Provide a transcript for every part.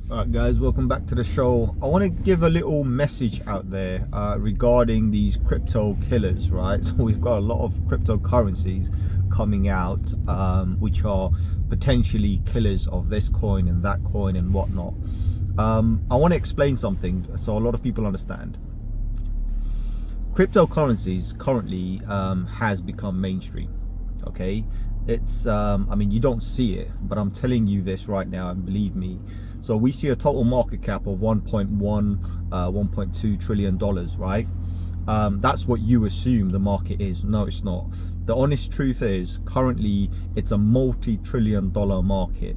Alright guys, welcome back to the show. I want to give a little message out there regarding these crypto killers, right? So we've got a lot of cryptocurrencies coming out which are potentially killers of this coin and that coin and whatnot. I want to explain something so a lot of people understand. Cryptocurrencies currently has become mainstream. Okay, it's I mean, you don't see it, but I'm telling you this right now, and believe me. So we see a total market cap of 1.2 trillion dollars, right? That's what you assume the market is. No, it's not. The honest truth is currently it's a multi-trillion-dollar market.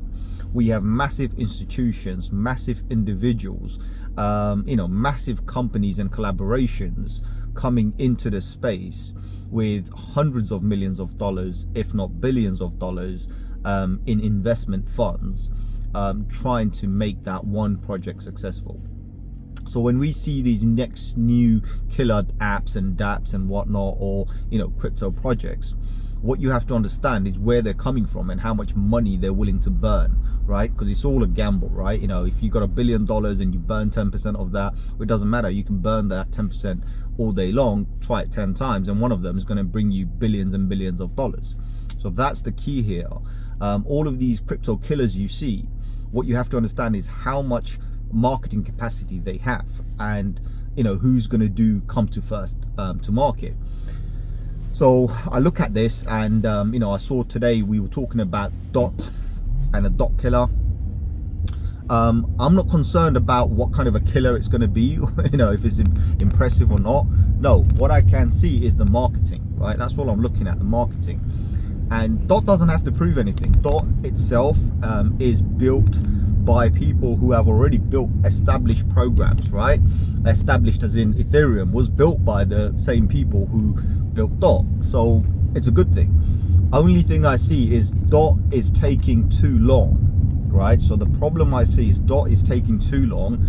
We have massive institutions, massive individuals, massive companies and collaborations coming into the space with hundreds of millions of dollars, if not billions of dollars, in investment funds, trying to make that one project successful. So when we see these next new killer apps and dApps and whatnot, or crypto projects, what you have to understand is where they're coming from and how much money they're willing to burn, right? Because it's all a gamble, right? If you got $1 billion and you burn 10% of that, it doesn't matter. You can burn that 10% all day long, try it 10 times, and one of them is going to bring you billions and billions of dollars. So that's the key here. All of these crypto killers you see, what you have to understand is how much marketing capacity they have, and who's going to come to first to market. So I look at this and I saw today we were talking about DOT and a DOT killer. I'm not concerned about what kind of a killer it's going to be, if it's impressive or not. No, what I can see is the marketing, right? That's all I'm looking at, the marketing. And DOT doesn't have to prove anything. DOT itself is built by people who have already built established programs, right? Established as in Ethereum was built by the same people who built DOT. So it's a good thing. Only thing I see is DOT is taking too long, right? So the problem I see is DOT is taking too long,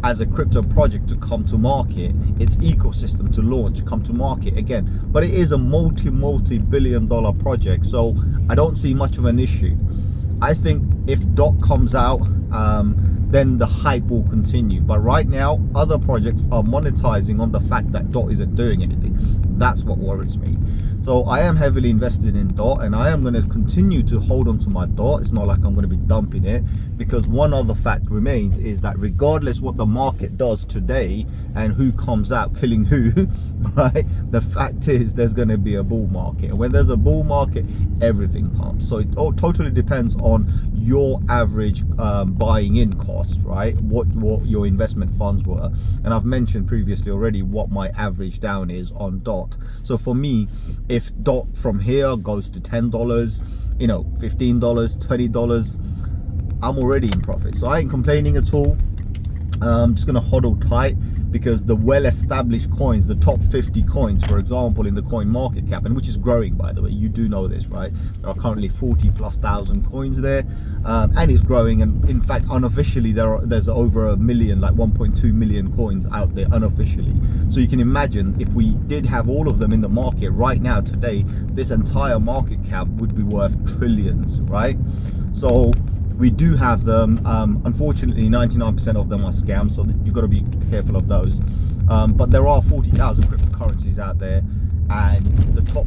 as a crypto project to come to market, its ecosystem to launch, come to market again. But it is a multi-billion-dollar project, so I don't see much of an issue. I think if DOT comes out, then the hype will continue. But right now, other projects are monetizing on the fact that DOT isn't doing anything. That's what worries me. So I am heavily invested in DOT, and I am going to continue to hold on to my DOT. It's not like I'm going to be dumping it, because one other fact remains is that regardless what the market does today and who comes out killing who, right, the fact is there's going to be a bull market. And when there's a bull market, everything pumps. So it all totally depends on your average buying in cost, right? What your investment funds were. And I've mentioned previously already what my average down is on DOT. So for me, if DOT from here goes to $10, $15, $20, I'm already in profit. So I ain't complaining at all. I'm just gonna hodl tight, because the well-established coins, the top 50 coins, for example, in the coin market cap, and which is growing, by the way, you do know this, right? There are currently 40,000+ coins there, and it's growing. And in fact, unofficially, there's over 1 million, like 1.2 million coins out there unofficially. So you can imagine if we did have all of them in the market right now today, this entire market cap would be worth trillions, right? So we do have them. Unfortunately, 99% of them are scams, so you've got to be careful of those. But there are 40,000 cryptocurrencies out there, and the top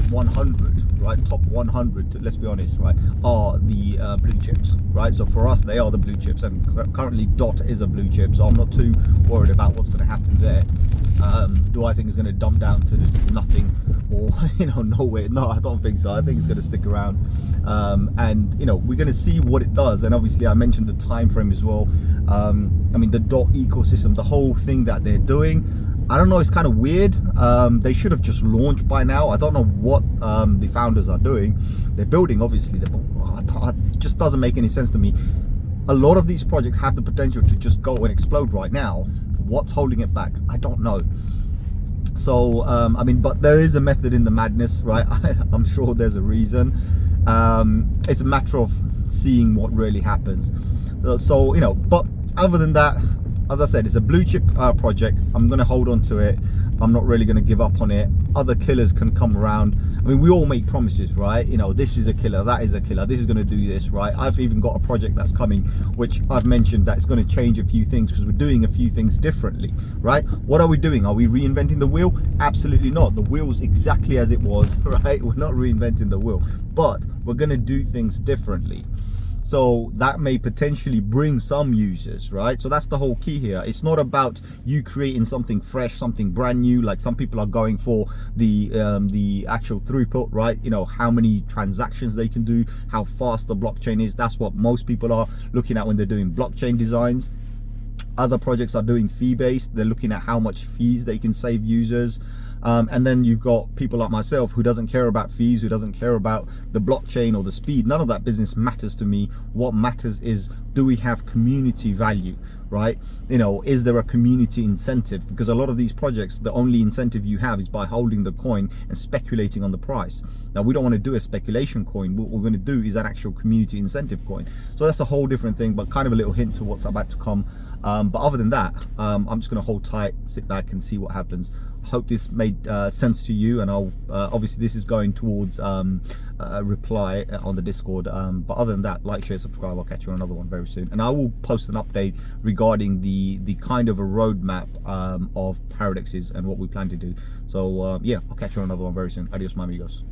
100, right? Top 100, let's be honest, right, are the blue chips, right? So for us, they are the blue chips, and currently DOT is a blue chip, so I'm not too worried about what's going to happen there. Do I think it's going to dump down to nothing, or nowhere? No, I don't think so. I think it's going to stick around, and we're going to see what it does. And obviously I mentioned the time frame as well. I mean, the DOT ecosystem, the whole thing that they're doing, I don't know, it's kind of weird. They should have just launched by now. I don't know what the founders are doing. They're building, obviously, it just doesn't make any sense to me. A lot of these projects have the potential to just go and explode right now. What's holding it back? I don't know. So I mean, but there is a method in the madness, right? I'm sure there's a reason. It's a matter of seeing what really happens. So but other than that, as I said, it's a blue chip project. I'm going to hold on to it. I'm not really going to give up on it. Other killers can come around. I mean, we all make promises, right? You know, this is a killer, that is a killer, this is going to do this, right? I've even got a project that's coming, which I've mentioned that's going to change a few things because we're doing a few things differently, right? What are we doing? Are we reinventing the wheel? Absolutely not. The wheel's exactly as it was, right? We're not reinventing the wheel, but we're going to do things differently. So that may potentially bring some users, right? So that's the whole key here. It's not about you creating something fresh, something brand new. Like some people are going for the actual throughput, right? You know, how many transactions they can do, how fast the blockchain is. That's what most people are looking at when they're doing blockchain designs. Other projects are doing fee-based. They're looking at how much fees they can save users. And then you've got people like myself who doesn't care about fees, who doesn't care about the blockchain or the speed. None of that business matters to me. What matters is, do we have community value, right? You know, is there a community incentive? Because a lot of these projects, the only incentive you have is by holding the coin and speculating on the price. Now, we don't want to do a speculation coin. What we're going to do is an actual community incentive coin. So that's a whole different thing, but kind of a little hint to what's about to come. But other than that, I'm just going to hold tight, sit back and see what happens. Hope this made sense to you, and I'll obviously this is going towards a reply on the Discord, but other than that, like, share, subscribe. I'll catch you on another one very soon, and I will post an update regarding the kind of a roadmap of paradexes and what we plan to do. So yeah, I'll catch you on another one very soon. Adios, my amigos.